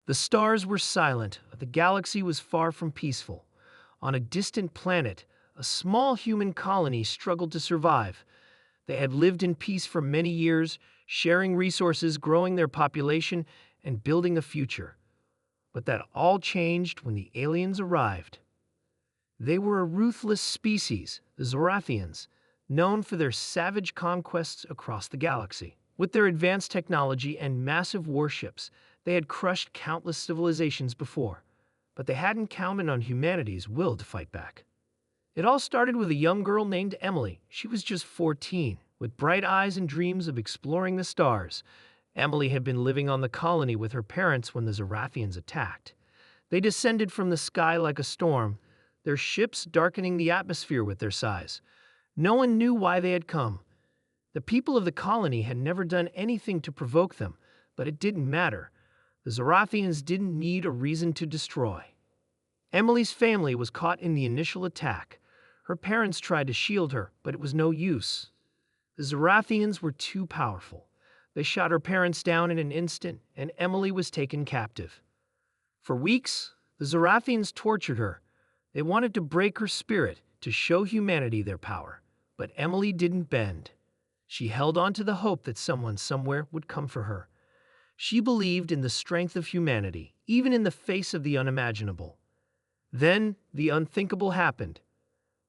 The stars were silent, but the galaxy was far from peaceful. On a distant planet, a small human colony struggled to survive. They had lived in peace for many years, sharing resources, growing their population, and building a future. But that all changed when the aliens arrived. They were a ruthless species, the Zorathians, known for their savage conquests across the galaxy. With their advanced technology and massive warships, they had crushed countless civilizations before, but they hadn't counted on humanity's will to fight back. It all started with a young girl named Emily. She was just 14, with bright eyes and dreams of exploring the stars. Emily had been living on the colony with her parents when the Zorathians attacked. They descended from the sky like a storm, their ships darkening the atmosphere with their size. No one knew why they had come. The people of the colony had never done anything to provoke them, but it didn't matter. The Zorathians didn't need a reason to destroy. Emily's family was caught in the initial attack. Her parents tried to shield her, but it was no use. The Zorathians were too powerful. They shot her parents down in an instant, and Emily was taken captive. For weeks, the Zorathians tortured her. They wanted to break her spirit, to show humanity their power. But Emily didn't bend. She held on to the hope that someone somewhere would come for her. She believed in the strength of humanity, even in the face of the unimaginable. Then, the unthinkable happened.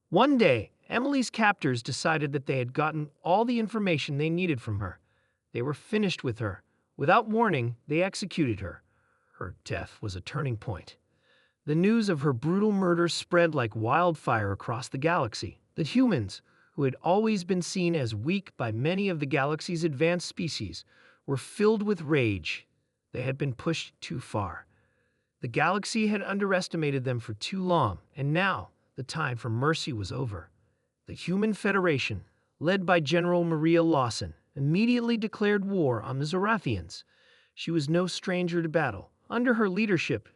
One day, Emily's captors decided that they had gotten all the information they needed from her. They were finished with her. Without warning, they executed her. Her death was a turning point. The news of her brutal murder spread like wildfire across the galaxy. The humans, who had always been seen as weak by many of the galaxy's advanced species, were filled with rage. They had been pushed too far. The galaxy had underestimated them for too long, and now the time for mercy was over. The Human Federation, led by General Maria Lawson, immediately declared war on the Zorathians. She was no stranger to battle. Under her leadership,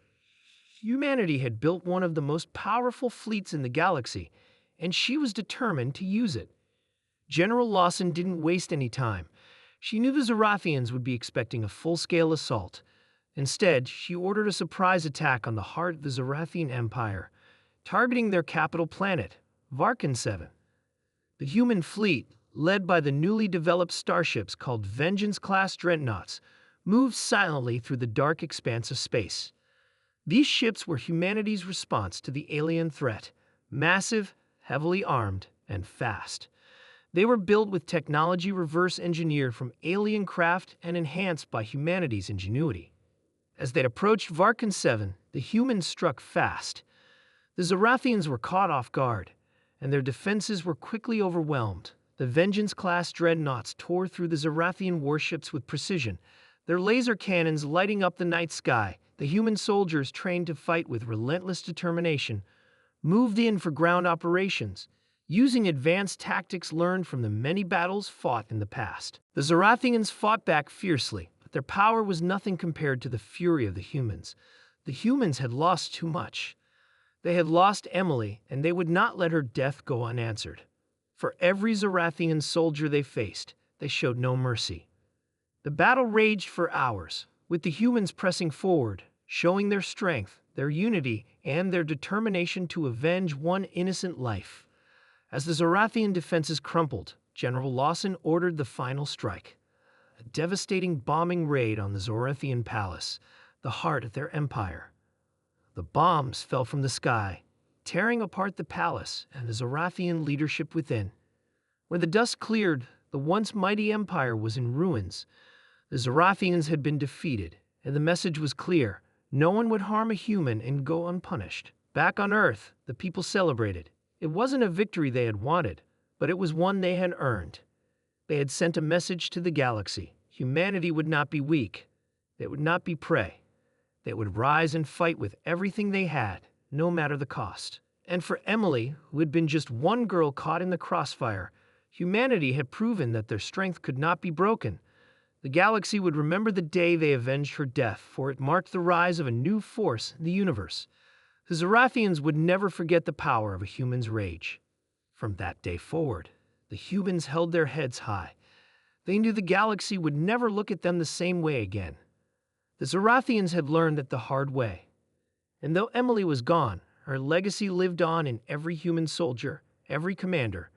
humanity had built one of the most powerful fleets in the galaxy, and she was determined to use it. General Lawson didn't waste any time. She knew the Zorathians would be expecting a full-scale assault. Instead, she ordered a surprise attack on the heart of the Zorathian Empire, targeting their capital planet, Varkin 7. The human fleet, led by the newly developed starships called Vengeance-class dreadnoughts, moved silently through the dark expanse of space. These ships were humanity's response to the alien threat, massive, heavily armed, and fast. They were built with technology reverse-engineered from alien craft and enhanced by humanity's ingenuity. As they approached Varkin 7, the humans struck fast. The Zorathians were caught off guard, and their defenses were quickly overwhelmed. The Vengeance-class dreadnoughts tore through the Zorathian warships with precision, their laser cannons lighting up the night sky. The human soldiers, trained to fight with relentless determination, moved in for ground operations, using advanced tactics learned from the many battles fought in the past. The Zorathians fought back fiercely, but their power was nothing compared to the fury of the humans. The humans had lost too much. They had lost Emily, and they would not let her death go unanswered. For every Zorathian soldier they faced, they showed no mercy. The battle raged for hours, with the humans pressing forward, showing their strength, their unity, and their determination to avenge one innocent life. As the Zorathian defenses crumpled, General Lawson ordered the final strike. A devastating bombing raid on the Zorathian palace, the heart of their empire. The bombs fell from the sky, tearing apart the palace and the Zorathian leadership within. When the dust cleared, the once mighty empire was in ruins. The Zorathians had been defeated, and the message was clear: no one would harm a human and go unpunished. Back on Earth, the people celebrated. It wasn't a victory they had wanted, but it was one they had earned. They had sent a message to the galaxy. Humanity would not be weak. They would not be prey. They would rise and fight with everything they had, no matter the cost. And for Emily, who had been just one girl caught in the crossfire, humanity had proven that their strength could not be broken. The galaxy would remember the day they avenged her death, for it marked the rise of a new force in the universe. The Zorathians would never forget the power of a human's rage. From that day forward, the humans held their heads high. They knew the galaxy would never look at them the same way again. The Zarathians had learned that the hard way. And though Emily was gone, her legacy lived on in every human soldier, every commander,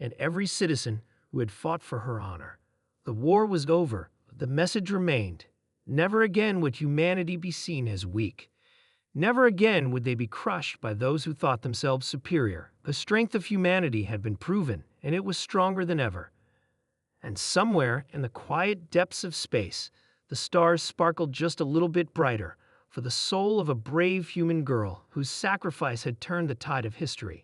and every citizen who had fought for her honor. The war was over, but the message remained. Never again would humanity be seen as weak. Never again would they be crushed by those who thought themselves superior. The strength of humanity had been proven, and it was stronger than ever. And somewhere in the quiet depths of space, the stars sparkled just a little bit brighter for the soul of a brave human girl whose sacrifice had turned the tide of history.